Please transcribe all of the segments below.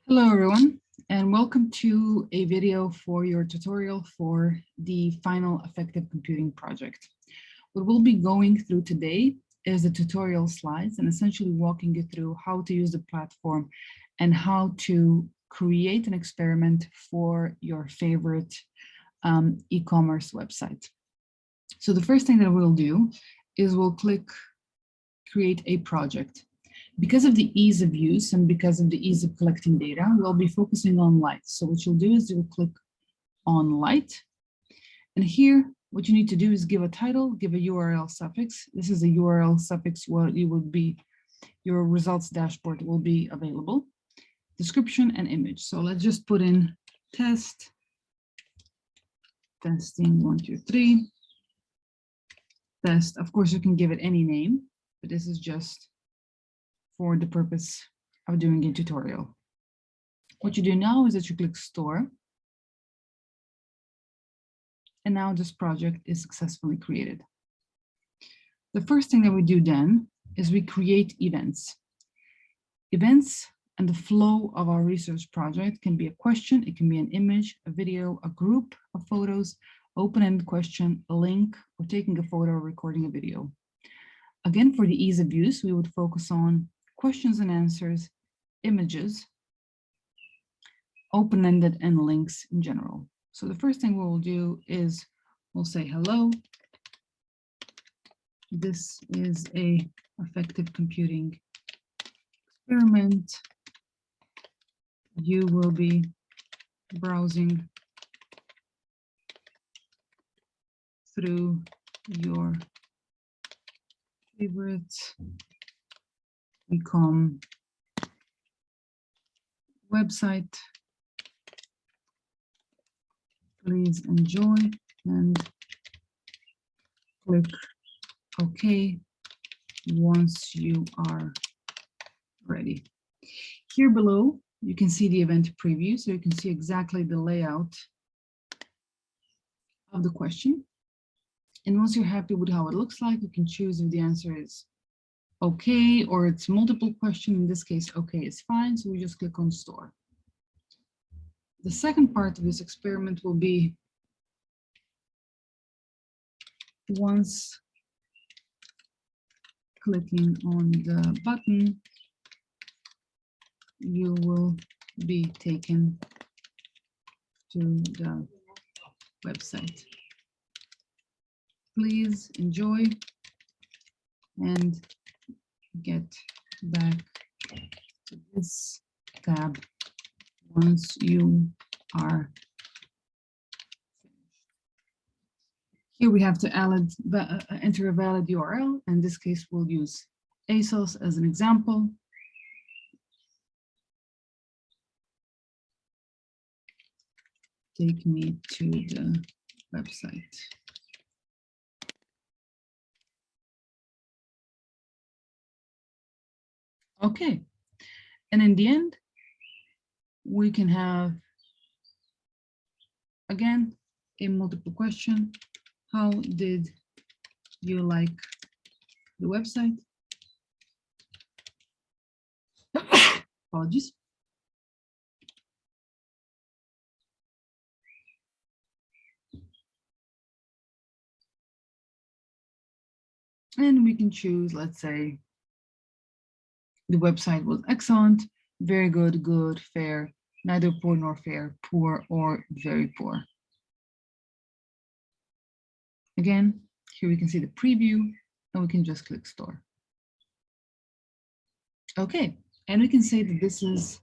Hello everyone, and welcome to a video for your tutorial for the final affective computing project. What we'll be going through today is the tutorial slides and essentially walking you through how to use the platform and how to create an experiment for your favorite e-commerce website. So the first thing that we'll do is we'll click create a project. Because of the ease of use and because of the ease of collecting data, we'll be focusing on light. So what you'll do is you'll click on light. And here, what you need to do is give a title, give a URL suffix. This is a URL suffix where your results dashboard will be available. Description and image. So let's just put in testing 1, 2, 3. Test. Of course, you can give it any name, but this is just for the purpose of doing a tutorial. What you do now is that you click store. And now this project is successfully created. The first thing that we do then is we create events. Events and the flow of our research project can be a question, it can be an image, a video, a group of photos, open-ended question, a link, or taking a photo or recording a video. Again, for the ease of use, we would focus on questions and answers, images, open-ended, and links in general. So the first thing we'll do is we'll say, hello, this is a affective computing experiment. You will be browsing through your favorite e-com website. Please enjoy and click OK once you are ready. Here below, you can see the event preview, so you can see exactly the layout of the question. And once you're happy with how it looks like, you can choose if the answer is okay, or it's multiple question. In this case, okay is fine, so we just click on store. The second part of this experiment will be once clicking on the button, you will be taken to the website. Please enjoy and get back to this tab once you are finished. Here we have to enter a valid URL. In this case, we'll use ASOS as an example. Take me to the website. Okay, and in the end, we can have, again, a multiple question. How did you like the website? Apologies. And we can choose, let's say, the website was excellent, very good, good, fair, neither poor nor fair, poor, or very poor. Again, here we can see the preview, and we can just click store. Okay, and we can say that this is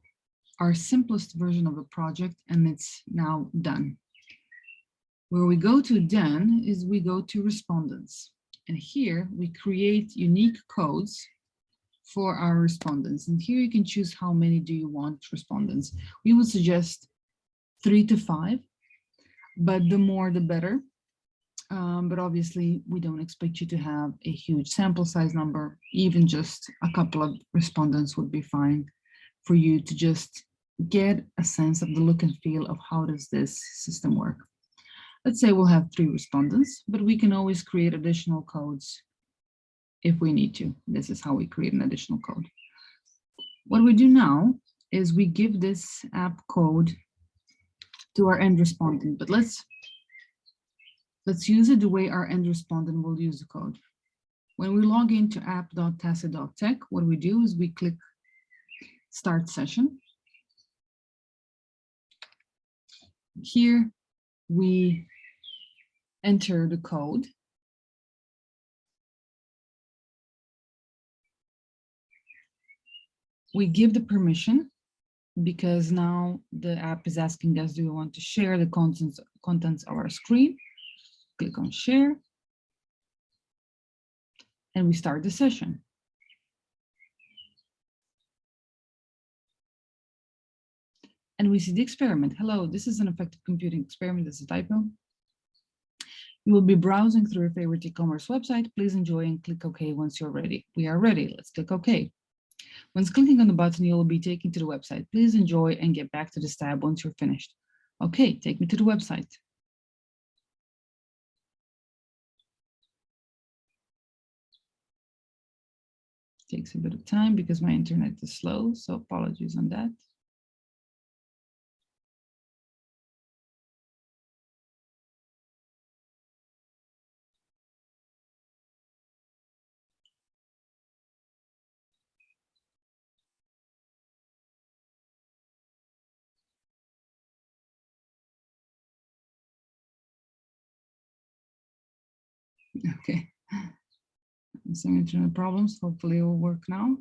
our simplest version of the project, and it's now done. Where we go to then is we go to respondents. And here we create unique codes for our respondents. And here you can choose how many do you want respondents. We would suggest 3 to 5, but the more the better. But obviously we don't expect you to have a huge sample size number. Even just a couple of respondents would be fine for you to just get a sense of the look and feel of how does this system work. Let's say we'll have 3 respondents, but we can always create additional codes if we need to. This is how we create an additional code. What we do now is we give this app code to our end respondent, but let's use it the way our end respondent will use the code. When we log into app.tacit.tech, what we do is we click Start Session. Here we enter the code. We give the permission because now the app is asking us, do we want to share the contents of our screen? Click on Share. And we start the session. And we see the experiment. Hello, this is an effective computing experiment. This is a typo. You will be browsing through your favorite e-commerce website. Please enjoy and click OK once you're ready. We are ready. Let's click OK. Once clicking on the button, you will be taken to the website. Please enjoy and get back to this tab once you're finished. OK, take me to the website. Takes a bit of time because my internet is slow, so apologies on that. Okay, some internet problems. Hopefully it will work now.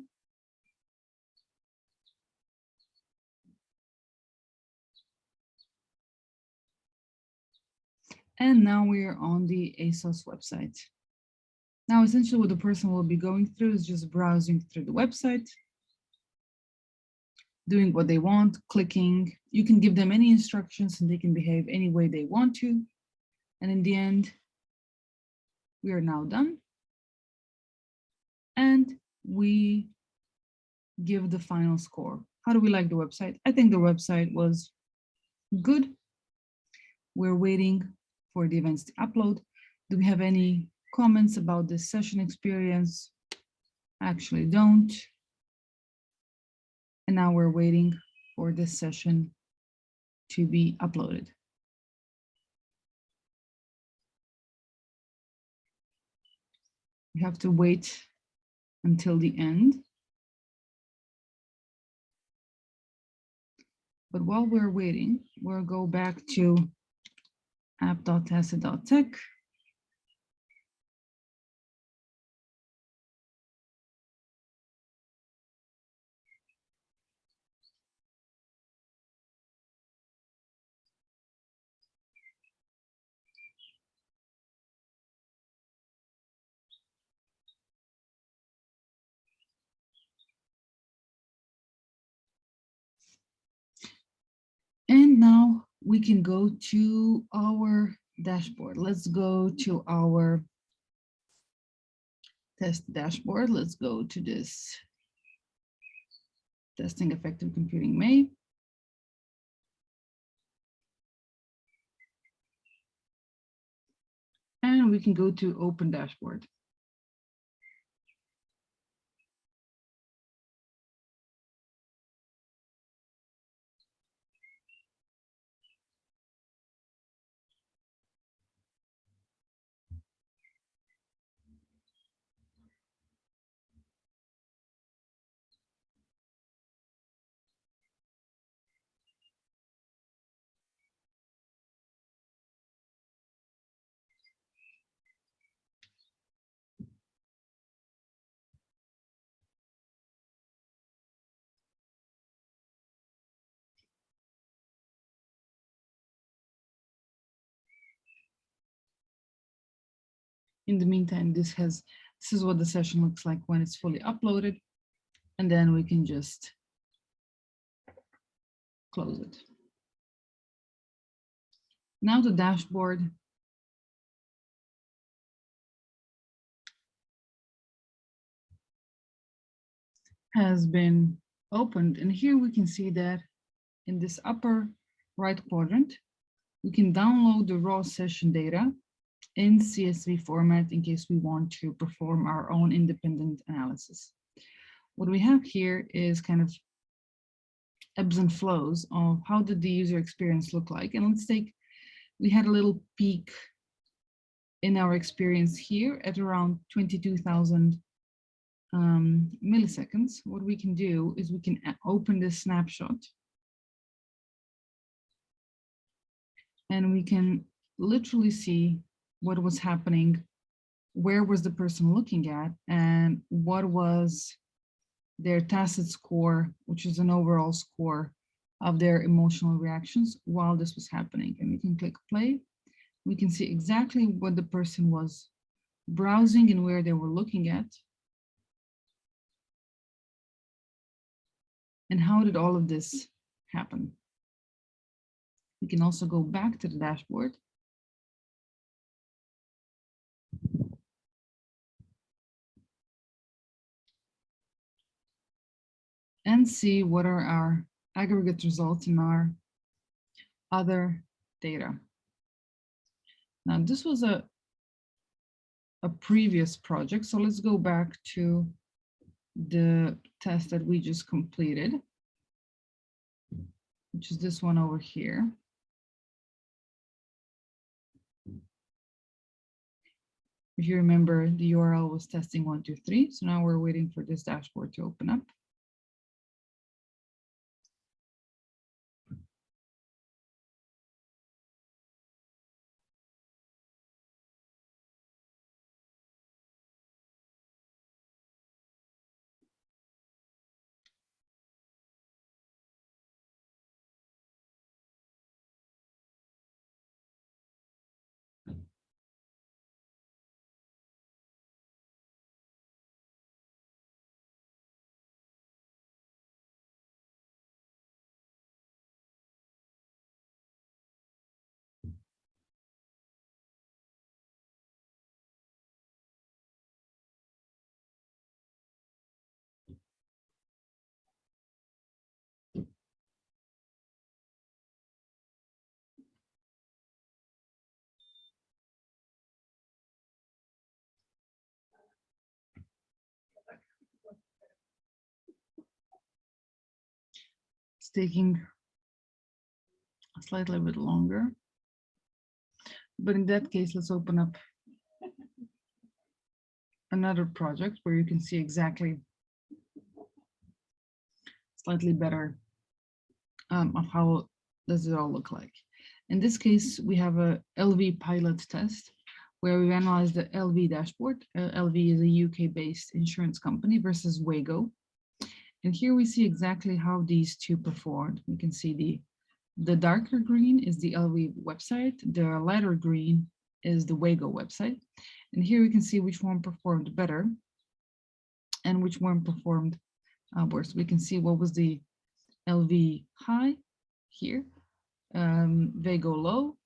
And now we are on the ASOS website. Now, essentially what the person will be going through is just browsing through the website, doing what they want, clicking. You can give them any instructions and they can behave any way they want to. And in the end, we are now done. And we give the final score. How do we like the website? I think the website was good. We're waiting for the events to upload. Do we have any comments about this session experience? Actually don't. And now we're waiting for this session to be uploaded. We have to wait until the end. But while we're waiting, we'll go back to app.tacit.tech. And now we can go to our dashboard. Let's go to our test dashboard. Let's go to this testing effective computing May. And we can go to open dashboard. In the meantime, this is what the session looks like when it's fully uploaded, and then we can just close it. Now the dashboard has been opened, and here we can see that in this upper right quadrant, we can download the raw session data in CSV format in case we want to perform our own independent analysis. What we have here is kind of ebbs and flows of how did the user experience look like. And let's take, we had a little peak in our experience here at around 22,000 milliseconds. What we can do is we can open this snapshot and we can literally see what was happening, where was the person looking at, and what was their tacit score, which is an overall score of their emotional reactions while this was happening. And we can click play. We can see exactly what the person was browsing and where they were looking at. And how did all of this happen? We can also go back to the dashboard. And see what are our aggregate results in our other data. Now, this was a previous project, so let's go back to the test that we just completed, which is this one over here. If you remember, the URL was testing 1, 2, 3. So now we're waiting for this dashboard to open up. It's taking a slightly bit longer. But in that case, let's open up another project where you can see exactly slightly better of how does it all look like. In this case, we have a LV pilot test where we've analyzed the LV dashboard. LV is a UK-based insurance company versus Wago. And here we see exactly how these two performed. We can see the darker green is the LV website, the lighter green is the Wago website. And here we can see which one performed better and which one performed worse. We can see what was the LV high here, Wago low,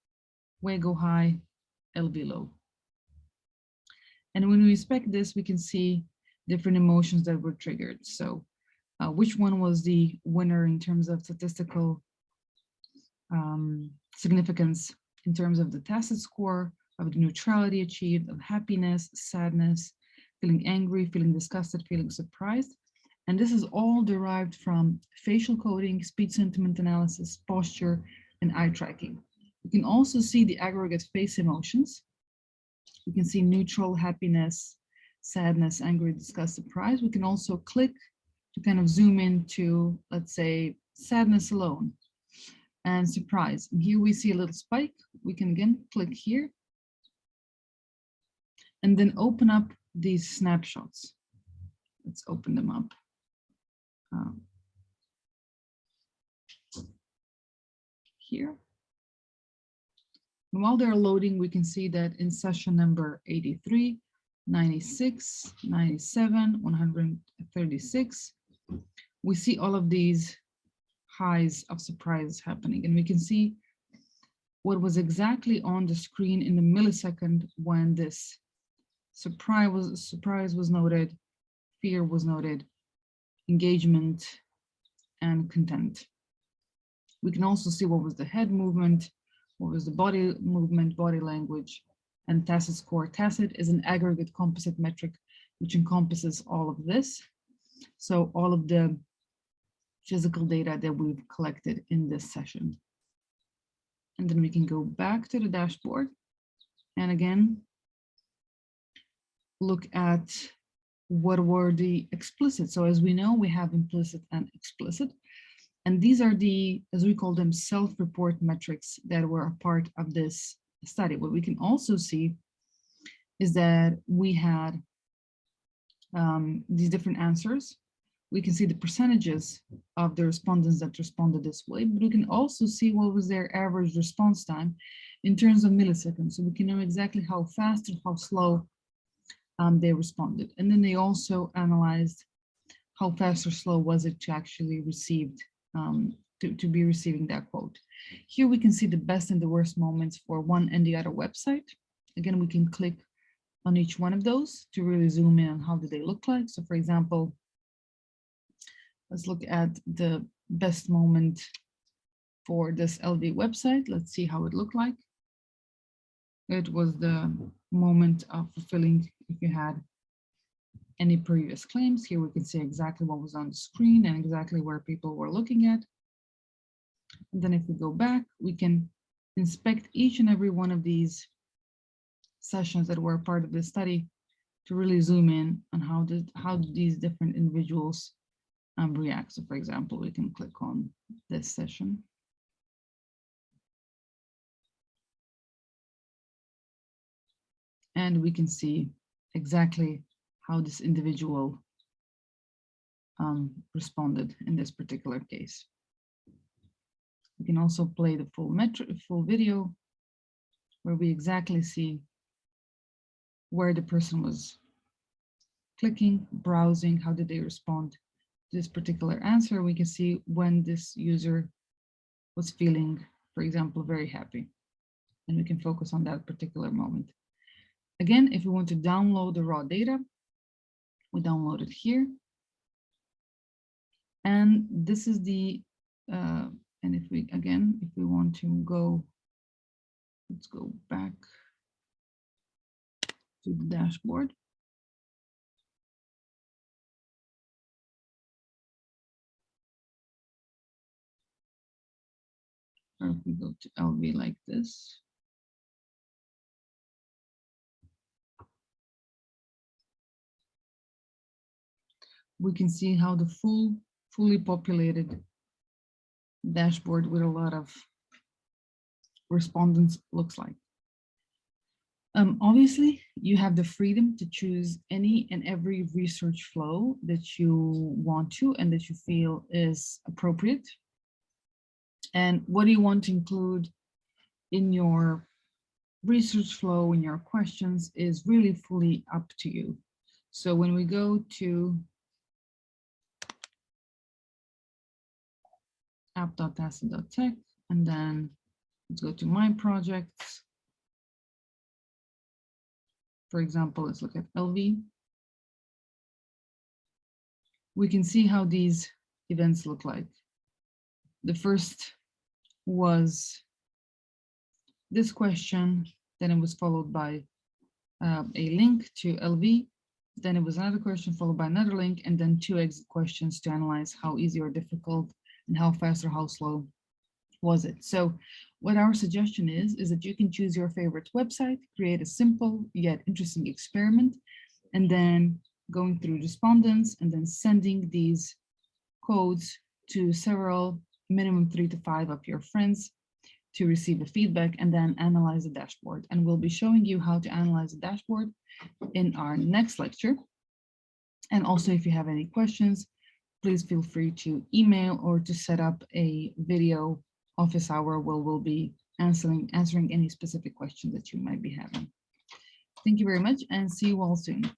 Wago high, LV low. And when we inspect this, we can see different emotions that were triggered. So which one was the winner in terms of statistical significance, in terms of the tacit score, of the neutrality achieved, of happiness, sadness, feeling angry, feeling disgusted, feeling surprised. And this is all derived from facial coding, speech sentiment analysis, posture, and eye tracking. You can also see the aggregate face emotions. You can see neutral, happiness, sadness, angry, disgust, surprise. We can also click to kind of zoom into, let's say, sadness alone and surprise. And here we see a little spike. We can again click here and then open up these snapshots. Let's open them up. Here. And while they're loading, we can see that in session number 83, 96, 97, 136, we see all of these highs of surprise happening. And we can see what was exactly on the screen in the millisecond when this surprise was noted, fear was noted, engagement, and content. We can also see what was the head movement, what was the body movement, body language, and tacit score. Tacit is an aggregate composite metric which encompasses all of this. So all of the physical data that we've collected in this session. And then we can go back to the dashboard and again, look at what were the explicit. So as we know, we have implicit and explicit. And these are the, as we call them, self-report metrics that were a part of this study. What we can also see is that we had these different answers. We can see the percentages of the respondents that responded this way, but we can also see what was their average response time in terms of milliseconds. So we can know exactly how fast or how slow they responded. And then they also analyzed how fast or slow was it to actually receive, to be receiving that quote. Here we can see the best and the worst moments for one and the other website. Again, we can click on each one of those to really zoom in on how do they look like. So for example, let's look at the best moment for this LV website. Let's see how it looked like. It was the moment of fulfilling if you had any previous claims. Here we can see exactly what was on the screen and exactly where people were looking at. And then if we go back, we can inspect each and every one of these sessions that were part of the study to really zoom in on how did these different individuals react. So for example, we can click on this session. And we can see exactly how this individual responded in this particular case. We can also play the full video where we exactly see where the person was clicking, browsing, how did they respond to this particular answer. We can see when this user was feeling, for example, very happy. And we can focus on that particular moment. Again, if we want to download the raw data, we download it here. And this is the, and if we, again, if we want to go, let's go back to the dashboard. Or if we go to LV like this. We can see how the fully populated dashboard with a lot of respondents looks like. Obviously, you have the freedom to choose any and every research flow that you want to and that you feel is appropriate. And what do you want to include in your research flow, in your questions, is really fully up to you. So when we go to app.tacit.tech, and then let's go to my projects. For example, let's look at LV. We can see how these events look like. The first was this question, then it was followed by a link to LV, then it was another question followed by another link, and then 2 exit questions to analyze how easy or difficult and how fast or how slow was it. So what our suggestion is that you can choose your favorite website, create a simple yet interesting experiment, and then going through respondents and then sending these codes to several, minimum 3 to 5 of your friends to receive a feedback and then analyze the dashboard. And we'll be showing you how to analyze the dashboard in our next lecture. And also, if you have any questions, please feel free to email or to set up a video office hour where we'll be answering any specific questions that you might be having. Thank you very much and see you all soon.